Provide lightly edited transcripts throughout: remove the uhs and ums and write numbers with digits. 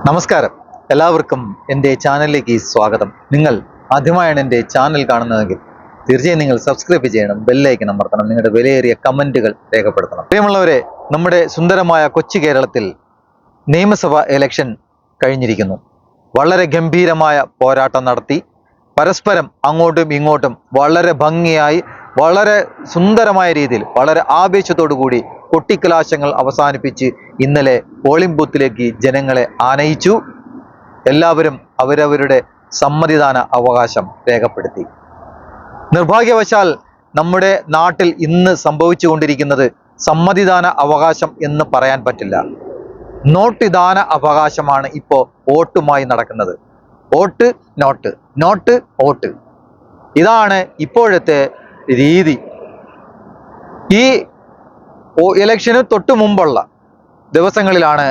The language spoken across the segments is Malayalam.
നമസ്കാരം, എല്ലാവർക്കും എൻ്റെ ചാനലിലേക്ക് സ്വാഗതം. നിങ്ങൾ ആദ്യമായാണ് എൻ്റെ ചാനൽ കാണുന്നതെങ്കിൽ തീർച്ചയായും നിങ്ങൾ സബ്സ്ക്രൈബ് ചെയ്യണം, ബെല്ലൈക്കൺ അമർത്തണം, നിങ്ങളുടെ വിലയേറിയ കമൻറ്റുകൾ രേഖപ്പെടുത്തണം. പ്രിയമുള്ളവരെ, നമ്മുടെ സുന്ദരമായ കൊച്ചു കേരളത്തിൽ നിയമസഭ ഇലക്ഷൻ കഴിഞ്ഞിരിക്കുന്നു. വളരെ ഗംഭീരമായ പോരാട്ടം നടത്തി പരസ്പരം അങ്ങോട്ടും ഇങ്ങോട്ടും വളരെ ഭംഗിയായി, വളരെ സുന്ദരമായ രീതിയിൽ, വളരെ ആവേശത്തോടു കൂടി കൊട്ടിക്കലാശങ്ങൾ അവസാനിപ്പിച്ച് ഇന്നലെ പോളിംഗ് ബൂത്തിലേക്ക് ജനങ്ങളെ ആനയിച്ചു. എല്ലാവരും അവരവരുടെ സമ്മതിദാന അവകാശം രേഖപ്പെടുത്തി. നിർഭാഗ്യവശാൽ നമ്മുടെ നാട്ടിൽ ഇന്ന് സംഭവിച്ചുകൊണ്ടിരിക്കുന്നത് സമ്മതിദാന അവകാശം എന്ന് പറയാൻ പറ്റില്ല. നോട്ട് ദാന അവകാശമാണ് ഇപ്പോൾ വോട്ടുമായി നടക്കുന്നത്. വോട്ട് നോട്ട്, നോട്ട് വോട്ട്, ഇതാണ് ഇപ്പോഴത്തെ രീതി. ഈ ഇലക്ഷന് തൊട്ടു മുമ്പുള്ള ദിവസങ്ങളിലാണ്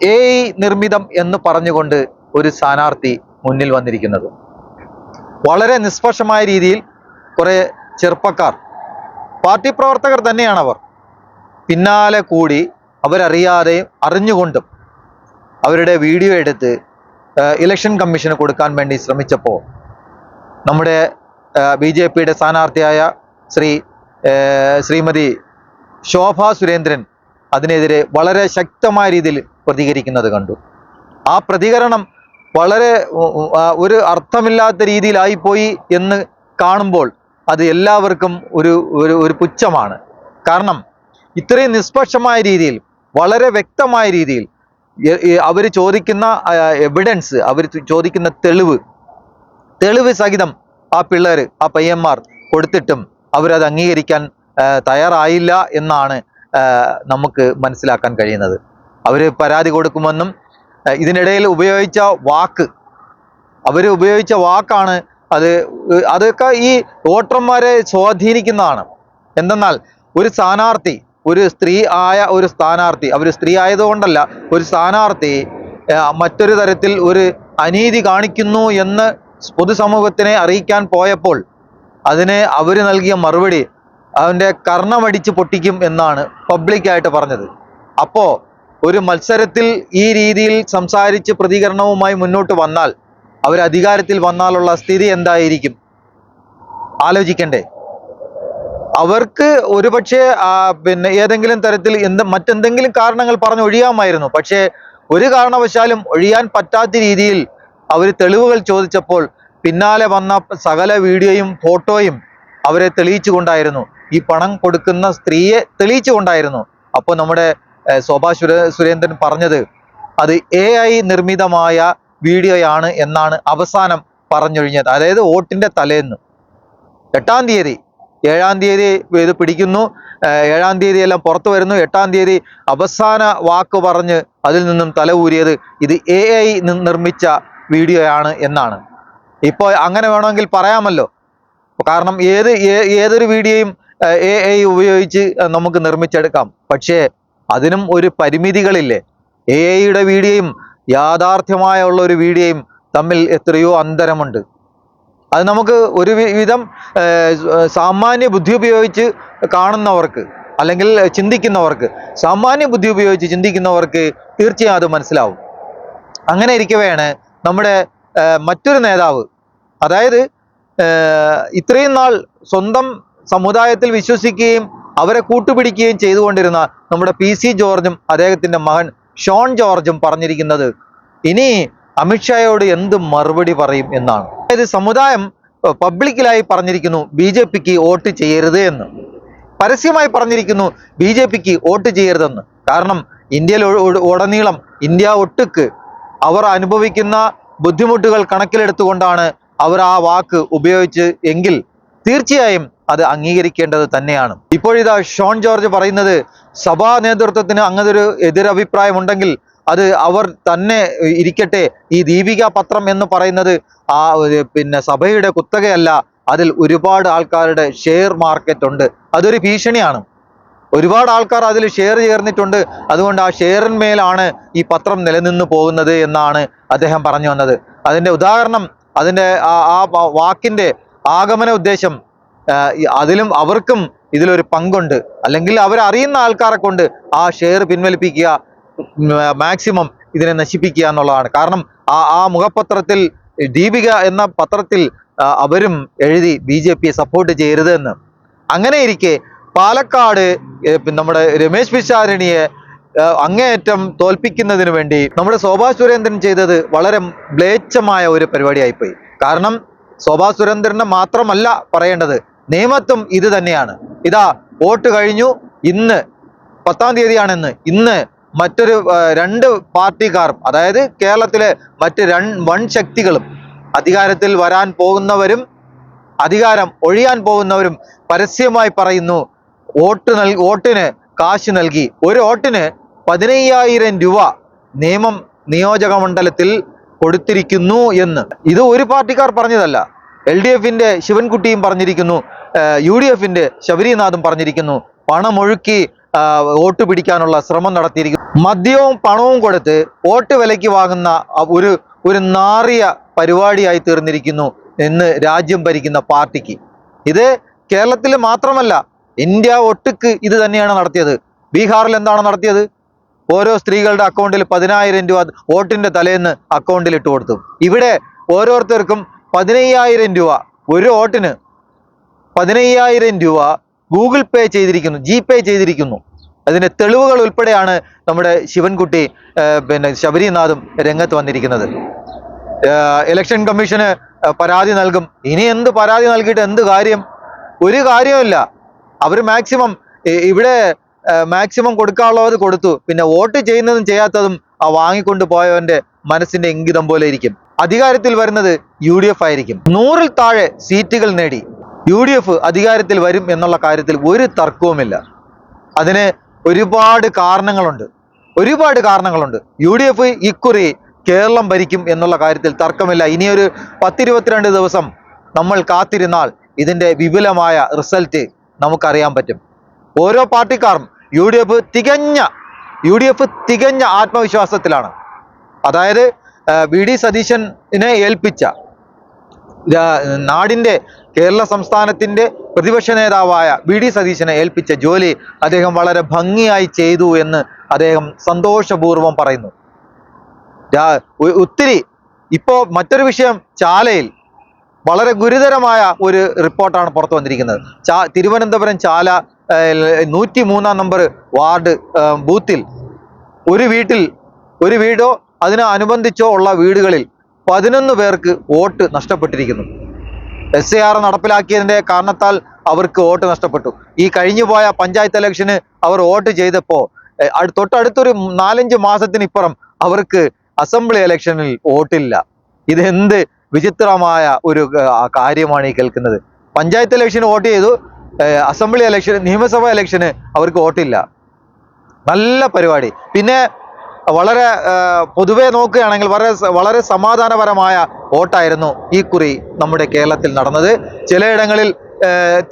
AI നിർമ്മിതം എന്ന് പറഞ്ഞുകൊണ്ട് ഒരു സ്ഥാനാർത്ഥി മുന്നിൽ വന്നിരിക്കുന്നത്. വളരെ നിഷ്പക്ഷമായ രീതിയിൽ കുറെ ചെറുപ്പക്കാർ, പാർട്ടി പ്രവർത്തകർ തന്നെയാണ് അവർ, പിന്നാലെ കൂടി അവരറിയാതെയും അറിഞ്ഞുകൊണ്ടും അവരുടെ വീഡിയോ എടുത്ത് ഇലക്ഷൻ കമ്മീഷന് കൊടുക്കാൻ വേണ്ടി ശ്രമിച്ചപ്പോൾ നമ്മുടെ BJPയുടെ സ്ഥാനാർത്ഥിയായ ശ്രീമതി ശോഭ സുരേന്ദ്രൻ അതിനെതിരെ വളരെ ശക്തമായ രീതിയിൽ പ്രതികരിക്കുന്നത് കണ്ടു. ആ പ്രതികരണം വളരെ ഒരു അർത്ഥമില്ലാത്ത രീതിയിലായിപ്പോയി എന്ന് കാണുമ്പോൾ അത് എല്ലാവർക്കും ഒരു പുച്ഛമാണ്. കാരണം ഇത്രയും നിഷ്പക്ഷമായ രീതിയിൽ, വളരെ വ്യക്തമായ രീതിയിൽ അവർ ചോദിക്കുന്ന എവിഡൻസ്, അവർ ചോദിക്കുന്ന തെളിവ് സഹിതം ആ പിള്ളേർ, ആ പയ്യന്മാർ കൊടുത്തിട്ടും അവരത് അംഗീകരിക്കാൻ തയ്യാറായില്ല എന്നാണ് നമുക്ക് മനസ്സിലാക്കാൻ കഴിയുന്നത്. അവർ പരാതി കൊടുക്കുമെന്നും ഇതിനിടയിൽ അവർ ഉപയോഗിച്ച വാക്കാണ് അതൊക്കെ ഈ വോട്ടർമാരെ സ്വാധീനിക്കുന്നതാണ്. എന്തെന്നാൽ ഒരു സ്ഥാനാർത്ഥി, ഒരു സ്ത്രീ അവർ സ്ത്രീ ആയതുകൊണ്ടല്ല, ഒരു സ്ഥാനാർത്ഥി മറ്റൊരു തരത്തിൽ ഒരു അനീതി കാണിക്കുന്നു എന്ന് പൊതുസമൂഹത്തിനെ അറിയിക്കാൻ പോയപ്പോൾ അതിന് അവർ നൽകിയ മറുപടി അവൻ്റെ കർണമടിച്ച് പൊട്ടിക്കും എന്നാണ് പബ്ലിക്കായിട്ട് പറഞ്ഞത്. അപ്പോൾ ഒരു മത്സരത്തിൽ ഈ രീതിയിൽ സംസാരിച്ച് പ്രതികരണവുമായി മുന്നോട്ട് വന്നാൽ, അവർ അധികാരത്തിൽ വന്നാലുള്ള സ്ഥിതി എന്തായിരിക്കും ആലോചിക്കണ്ടേ? അവർക്ക് ഒരുപക്ഷെ ഏതെങ്കിലും തരത്തിൽ മറ്റെന്തെങ്കിലും കാരണങ്ങൾ പറഞ്ഞ് ഒഴിയാമായിരുന്നു. പക്ഷേ ഒരു കാരണവശാലും ഒഴിയാൻ പറ്റാത്ത രീതിയിൽ അവർ തെളിവുകൾ ചോദിച്ചപ്പോൾ പിന്നാലെ വന്ന സകല വീഡിയോയും ഫോട്ടോയും അവരെ തെളിയിച്ചുകൊണ്ടായിരുന്നു, ഈ പണം കൊടുക്കുന്ന സ്ത്രീയെ തെളിയിച്ചുകൊണ്ടായിരുന്നു. അപ്പോൾ നമ്മുടെ ശോഭാ സുരേന്ദ്രൻ പറഞ്ഞത് അത് AI നിർമ്മിതമായ വീഡിയോയാണ് എന്നാണ് അവസാനം പറഞ്ഞൊഴിഞ്ഞത്. അതായത് വോട്ടിൻ്റെ തലേന്ന് 8-ാം തീയതി, 7-ാം തീയതി ഇത് പിടിക്കുന്നു, 7-ാം തീയതി എല്ലാം പുറത്തു വരുന്നു, 8-ാം തീയതി അവസാന വാക്ക് പറഞ്ഞ് അതിൽ നിന്നും തല ഊരിയത് ഇത് AI നിർമ്മിച്ച വീഡിയോയാണ് എന്നാണ്. ഇപ്പോൾ അങ്ങനെ വേണമെങ്കിൽ പറയാമല്ലോ, കാരണം ഏതൊരു വീഡിയോയും AI ഉപയോഗിച്ച് നമുക്ക് നിർമ്മിച്ചെടുക്കാം. പക്ഷേ അതിനും ഒരു പരിമിതികളില്ലേ? AIയുടെ വീഡിയോയും യാഥാർത്ഥ്യമായുള്ള ഒരു വീഡിയോയും തമ്മിൽ എത്രയോ അന്തരമുണ്ട്. അത് നമുക്ക് ഒരു വിധം സാമാന്യ ബുദ്ധി ഉപയോഗിച്ച് കാണുന്നവർക്ക്, അല്ലെങ്കിൽ സാമാന്യ ബുദ്ധി ഉപയോഗിച്ച് ചിന്തിക്കുന്നവർക്ക് തീർച്ചയായും അത് മനസ്സിലാവും. അങ്ങനെ ഇരിക്കവെയാണ് നമ്മുടെ മറ്റൊരു നേതാവ്, അതായത് ഇത്രയും നാൾ സ്വന്തം സമുദായത്തിൽ വിശ്വസിക്കുകയും അവരെ കൂട്ടുപിടിക്കുകയും ചെയ്തുകൊണ്ടിരുന്ന നമ്മുടെ PC ജോർജും അദ്ദേഹത്തിൻ്റെ മകൻ ഷോൺ ജോർജും പറഞ്ഞിരിക്കുന്നത് ഇനി അമിത്ഷായോട് എന്ത് മറുപടി പറയും എന്നാണ്. അതായത് സമുദായം പബ്ലിക്കിലായി പറഞ്ഞിരിക്കുന്നു BJPക്ക് വോട്ട് ചെയ്യരുത് എന്ന്, പരസ്യമായി പറഞ്ഞിരിക്കുന്നു BJPക്ക് വോട്ട് ചെയ്യരുതെന്ന്. കാരണം ഇന്ത്യയിൽ ഉടനീളം, ഇന്ത്യ ഒട്ടുക്ക് അവർ അനുഭവിക്കുന്ന ബുദ്ധിമുട്ടുകൾ കണക്കിലെടുത്തുകൊണ്ടാണ് അവർ ആ വാക്ക് ഉപയോഗിച്ച് എങ്കിൽ തീർച്ചയായും അത് അംഗീകരിക്കേണ്ടത് തന്നെയാണ്. ഇപ്പോഴിതാ ഷോൺ ജോർജ് പറയുന്നത് സഭാ നേതൃത്വത്തിന് അങ്ങനൊരു എതിരഭിപ്രായം ഉണ്ടെങ്കിൽ അത് അവർ തന്നെ ഇരിക്കട്ടെ. ഈ ദീപിക പത്രം എന്ന് പറയുന്നത് സഭയുടെ കുത്തകയല്ല, അതിൽ ഒരുപാട് ആൾക്കാരുടെ ഷെയർ മാർക്കറ്റ് ഉണ്ട്, അതൊരു ഭീഷണിയാണ്. ഒരുപാട് ആൾക്കാർ അതിൽ ഷെയർ ചേർന്നിട്ടുണ്ട്, അതുകൊണ്ട് ആ ഷെയറിന്മേലാണ് ഈ പത്രം നിലനിന്ന് പോകുന്നത് എന്നാണ് അദ്ദേഹം പറഞ്ഞു വന്നത്. അതിൻ്റെ ഉദാഹരണം, അതിൻ്റെ ആ വാക്കിൻ്റെ ആഗമന ഉദ്ദേശം, അവർക്കും ഇതിലൊരു പങ്കുണ്ട്, അല്ലെങ്കിൽ അവരറിയുന്ന ആൾക്കാരെ കൊണ്ട് ആ ഷെയർ പിൻവലിപ്പിക്കുക, മാക്സിമം ഇതിനെ നശിപ്പിക്കുക എന്നുള്ളതാണ്. കാരണം ആ മുഖപത്രത്തിൽ ദീപിക എന്ന പത്രത്തിൽ അവരും എഴുതി BJPയെ സപ്പോർട്ട് ചെയ്യരുത് എന്ന്. അങ്ങനെ ഇരിക്കെ പാലക്കാട് നമ്മുടെ രമേശ് പിഷാരടിയെ അങ്ങേയറ്റം തോൽപ്പിക്കുന്നതിന് വേണ്ടി നമ്മുടെ ശോഭാ സുരേന്ദ്രൻ ചെയ്തത് വളരെ മ്ലേച്ഛമായ ഒരു പരിപാടിയായിപ്പോയി. കാരണം ശോഭാ സുരേന്ദ്രനെ മാത്രമല്ല പറയേണ്ടത്, നിയമത്തും ഇത് തന്നെയാണ്. ഇതാ വോട്ട് കഴിഞ്ഞു, ഇന്ന് 10-ാം തീയതിയാണെന്ന്. ഇന്ന് മറ്റൊരു 2 പാർട്ടിക്കാരും, അതായത് കേരളത്തിലെ മറ്റ് വൻ ശക്തികളും, അധികാരത്തിൽ വരാൻ പോകുന്നവരും അധികാരം ഒഴിയാൻ പോകുന്നവരും പരസ്യമായി പറയുന്നു വോട്ടിന് കാശ് നൽകി. ഒരു വോട്ടിന് 15,000 രൂപ നിയോജക മണ്ഡലത്തിൽ കൊടുത്തിരിക്കുന്നു എന്ന്. ഇത് ഒരു പാർട്ടിക്കാർ പറഞ്ഞതല്ല. LDFന്റെ ശിവൻകുട്ടിയും പറഞ്ഞിരിക്കുന്നു, UDFന്റെ ശബരിനാഥും പറഞ്ഞിരിക്കുന്നു. പണമൊഴുക്കി വോട്ട് പിടിക്കാനുള്ള ശ്രമം നടത്തിയിരിക്കുന്നു. മദ്യവും പണവും കൊടുത്ത് വോട്ട് വിലയ്ക്ക് വാങ്ങുന്ന ഒരു നാറിയ പരിപാടിയായി തീർന്നിരിക്കുന്നു എന്ന് രാജ്യം ഭരിക്കുന്ന പാർട്ടിക്ക്. ഇത് കേരളത്തിൽ മാത്രമല്ല, ഇന്ത്യ ഒട്ടുക്ക് ഇത് തന്നെയാണ് നടത്തിയത്. ബീഹാറിൽ എന്താണ് നടത്തിയത്? ഓരോ സ്ത്രീകളുടെ അക്കൗണ്ടിൽ 10,000 രൂപ വോട്ടിന്റെ തലേന്ന് അക്കൗണ്ടിൽ ഇട്ട് കൊടുത്തു. ഇവിടെ ഓരോരുത്തർക്കും 15,000 രൂപ, ഒരു വോട്ടിന് 15,000 രൂപ ഗൂഗിൾ പേ ചെയ്തിരിക്കുന്നു, GPay ചെയ്തിരിക്കുന്നു. അതിന്റെ തെളിവുകൾ ഉൾപ്പെടെയാണ് നമ്മുടെ ശിവൻകുട്ടി ശബരിനാഥും രംഗത്ത് വന്നിരിക്കുന്നത്. ഇലക്ഷൻ കമ്മീഷന് പരാതി നൽകും. ഇനി എന്ത് പരാതി നൽകിയിട്ട് എന്ത് കാര്യം? ഒരു കാര്യമില്ല. അവർ മാക്സിമം കൊടുക്കാനുള്ളത് കൊടുത്തു. പിന്നെ വോട്ട് ചെയ്യുന്നതും ചെയ്യാത്തതും ആ വാങ്ങിക്കൊണ്ട് പോയവന്റെ മനസ്സിന്റെ ഇംഗിതം പോലെ ഇരിക്കും. അധികാരത്തിൽ വരുന്നത് UDF ആയിരിക്കും. 100-ൽ താഴെ സീറ്റുകൾ നേടി UDF അധികാരത്തിൽ വരും എന്നുള്ള കാര്യത്തിൽ ഒരു തർക്കവുമില്ല. അതിന് ഒരുപാട് കാരണങ്ങളുണ്ട്. UDF ഇക്കുറി കേരളം ഭരിക്കും എന്നുള്ള കാര്യത്തിൽ തർക്കമില്ല. ഇനിയൊരു 10-22 ദിവസം നമ്മൾ കാത്തിരുന്നാൽ ഇതിന്റെ വിപുലമായ റിസൾട്ട് നമുക്കറിയാൻ പറ്റും. ഓരോ പാർട്ടിക്കാരും UDF തികഞ്ഞ ആത്മവിശ്വാസത്തിലാണ്. അതായത് VD സതീശനെ ഏൽപ്പിച്ച നാടിന്റെ കേരള സംസ്ഥാനത്തിന്റെ പ്രതിപക്ഷ നേതാവായ VD സതീശനെ ഏൽപ്പിച്ച ജോലി അദ്ദേഹം വളരെ ഭംഗിയായി ചെയ്തു എന്ന് അദ്ദേഹം സന്തോഷപൂർവ്വം പറയുന്നു. ഒത്തിരി ഇപ്പോ മറ്റൊരു വിഷയം, ചാലയിൽ വളരെ ഗുരുതരമായ ഒരു റിപ്പോർട്ടാണ് പുറത്തു വന്നിരിക്കുന്നത്. തിരുവനന്തപുരം ചാല 103-ാം നമ്പർ വാർഡ് ബൂത്തിൽ ഒരു വീടോ അതിനനുബന്ധിച്ചോ ഉള്ള വീടുകളിൽ 11 പേർക്ക് വോട്ട് നഷ്ടപ്പെട്ടിരിക്കുന്നു. SAR നടപ്പിലാക്കിയതിന്റെ കാരണത്താൽ അവർക്ക് വോട്ട് നഷ്ടപ്പെട്ടു. ഈ കഴിഞ്ഞുപോയ പഞ്ചായത്ത് ഇലക്ഷന് അവർ വോട്ട് ചെയ്തപ്പോൾ തൊട്ടടുത്തൊരു 4-5 മാസത്തിനിപ്പുറം അവർക്ക് അസംബ്ലി ഇലക്ഷനിൽ വോട്ടില്ല. ഇതെന്ത് വിചിത്രമായ ഒരു കാര്യമാണ് ഈ കേൾക്കുന്നത്. പഞ്ചായത്ത് ഇലക്ഷന് വോട്ട് ചെയ്തു, അസംബ്ലി ഇലക്ഷൻ, നിയമസഭാ ഇലക്ഷന് അവർക്ക് വോട്ടില്ല. നല്ല പരിപാടി. പിന്നെ വളരെ പൊതുവെ നോക്കുകയാണെങ്കിൽ വളരെ സമാധാനപരമായ വോട്ടായിരുന്നു ഈ കുറി നമ്മുടെ കേരളത്തിൽ നടന്നത്. ചിലയിടങ്ങളിൽ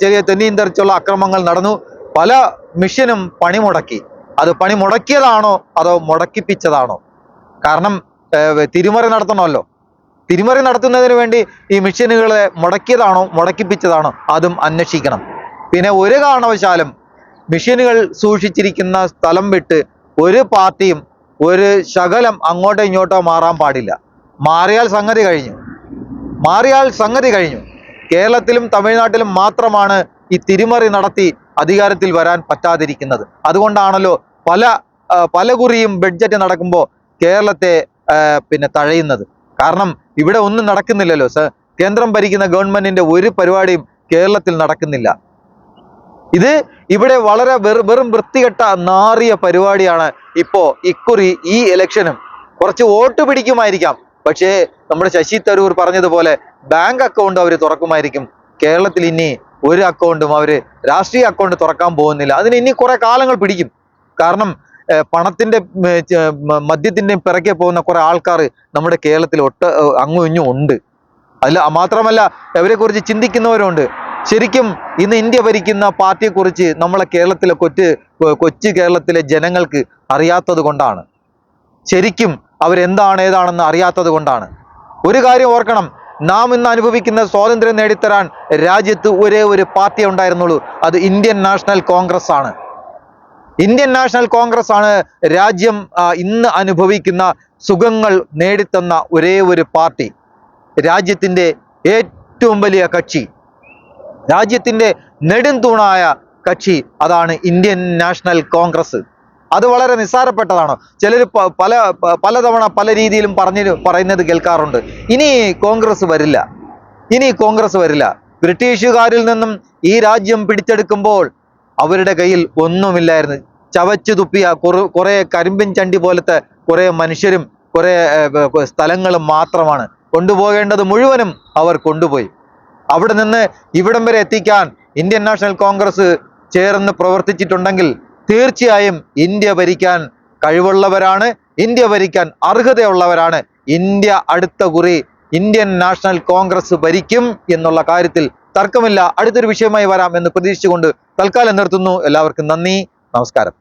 ചെറിയ തെന്നിയും തെറിച്ചുള്ള അക്രമങ്ങൾ നടന്നു. പല മിഷനും പണിമുടക്കി. അത് പണിമുടക്കിയതാണോ അതോ മുടക്കിപ്പിച്ചതാണോ? കാരണം തിരിമറി നടത്തണമല്ലോ. തിരിമറി നടത്തുന്നതിന് വേണ്ടി ഈ മിഷനുകളെ മുടക്കിയതാണോ മുടക്കിപ്പിച്ചതാണോ അതും അന്വേഷിക്കണം. പിന്നെ ഒരു കാരണവശാലും മിഷനുകൾ സൂക്ഷിച്ചിരിക്കുന്ന സ്ഥലം വിട്ട് ഒരു പാർട്ടിയും ഒരു ശകലം അങ്ങോട്ടോ ഇങ്ങോട്ടോ മാറാൻ പാടില്ല. മാറിയാൽ സംഗതി കഴിഞ്ഞു. കേരളത്തിലും തമിഴ്നാട്ടിലും മാത്രമാണ് ഈ തിരിമറി നടത്തി അധികാരത്തിൽ വരാൻ പറ്റാതിരിക്കുന്നത്. അതുകൊണ്ടാണല്ലോ പല കുറിയും ബഡ്ജറ്റ് നടക്കുമ്പോൾ കേരളത്തെ തഴയുന്നത്. കാരണം ഇവിടെ ഒന്നും നടക്കുന്നില്ലല്ലോ. കേന്ദ്രം ഭരിക്കുന്ന ഗവൺമെന്റിന്റെ ഒരു പരിപാടിയും കേരളത്തിൽ നടക്കുന്നില്ല. ഇവിടെ വളരെ വെറും വൃത്തികെട്ട നാറിയ പരിപാടിയാണ് ഇക്കുറി ഈ ഇലക്ഷനും. കുറച്ച് വോട്ട് പിടിക്കുമായിരിക്കാം, പക്ഷേ നമ്മുടെ ശശി തരൂർ പറഞ്ഞതുപോലെ ബാങ്ക് അക്കൗണ്ട് അവർ തുറക്കുമായിരിക്കും. കേരളത്തിൽ ഇനി ഒരു അക്കൗണ്ടും രാഷ്ട്രീയ അക്കൗണ്ട് തുറക്കാൻ പോകുന്നില്ല. അതിന് ഇനി കുറെ കാലങ്ങൾ പിടിക്കും. കാരണം പണത്തിന്റെ മദ്യത്തിന്റെയും പിറകെ പോകുന്ന കുറെ ആൾക്കാർ നമ്മുടെ കേരളത്തിൽ അങ്ങും ഇഞ്ഞും ഉണ്ട്. മാത്രമല്ല അവരെ കുറിച്ച് ചിന്തിക്കുന്നവരുണ്ട്. ശരിക്കും ഇന്ന് ഇന്ത്യ ഭരിക്കുന്ന പാർട്ടിയെക്കുറിച്ച് നമ്മളെ കേരളത്തിലെ കൊച്ചു കേരളത്തിലെ ജനങ്ങൾക്ക് അറിയാത്തത് കൊണ്ടാണ്. ശരിക്കും അവരെന്താണ് ഏതാണെന്ന് അറിയാത്തത് കൊണ്ടാണ്. ഒരു കാര്യം ഓർക്കണം, നാം ഇന്ന് അനുഭവിക്കുന്ന സ്വാതന്ത്ര്യം നേടിത്തരാൻ രാജ്യത്ത് ഒരേ ഒരു പാർട്ടിയെ ഉണ്ടായിരുന്നുള്ളൂ. അത് ഇന്ത്യൻ നാഷണൽ കോൺഗ്രസ് ആണ്. രാജ്യം ഇന്ന് അനുഭവിക്കുന്ന സുഖങ്ങൾ നേടിത്തന്ന ഒരേ ഒരു പാർട്ടി, രാജ്യത്തിൻ്റെ ഏറ്റവും വലിയ കക്ഷി, രാജ്യത്തിൻ്റെ നെടുംതൂണായ കക്ഷി, അതാണ് ഇന്ത്യൻ നാഷണൽ കോൺഗ്രസ്. അത് വളരെ നിസ്സാരപ്പെട്ടതാണോ? ചിലർ പലതവണ പല രീതിയിലും പറയുന്നത് കേൾക്കാറുണ്ട്. ഇനി കോൺഗ്രസ് വരില്ല, ഇനി കോൺഗ്രസ് വരില്ല. ബ്രിട്ടീഷുകാരിൽ നിന്നും ഈ രാജ്യം പിടിച്ചെടുക്കുമ്പോൾ അവരുടെ കയ്യിൽ ഒന്നുമില്ലായിരുന്നു. ചവച്ചു തുപ്പിയ കുറെ കരിമ്പിൻ ചണ്ടി പോലത്തെ കുറെ മനുഷ്യരും കുറെ സ്ഥലങ്ങളും മാത്രമാണ്. കൊണ്ടുപോകേണ്ടത് മുഴുവനും അവർ കൊണ്ടുപോയി. അവിടെ നിന്ന് ഇവിടം വരെ എത്തിക്കാൻ ഇന്ത്യൻ നാഷണൽ കോൺഗ്രസ് ചേർന്ന് പ്രവർത്തിച്ചിട്ടുണ്ടെങ്കിൽ തീർച്ചയായും ഇന്ത്യ ഭരിക്കാൻ കഴിവുള്ളവരാണ്, ഇന്ത്യ ഭരിക്കാൻ അർഹതയുള്ളവരാണ്. ഇന്ത്യ അടുത്ത കുറി ഇന്ത്യൻ നാഷണൽ കോൺഗ്രസ് ഭരിക്കും എന്നുള്ള കാര്യത്തിൽ തർക്കമില്ല. അടുത്തൊരു വിഷയമായി വരാം എന്ന് പ്രതീക്ഷിച്ചുകൊണ്ട് തൽക്കാലം നിർത്തുന്നു. എല്ലാവർക്കും നന്ദി, നമസ്കാരം.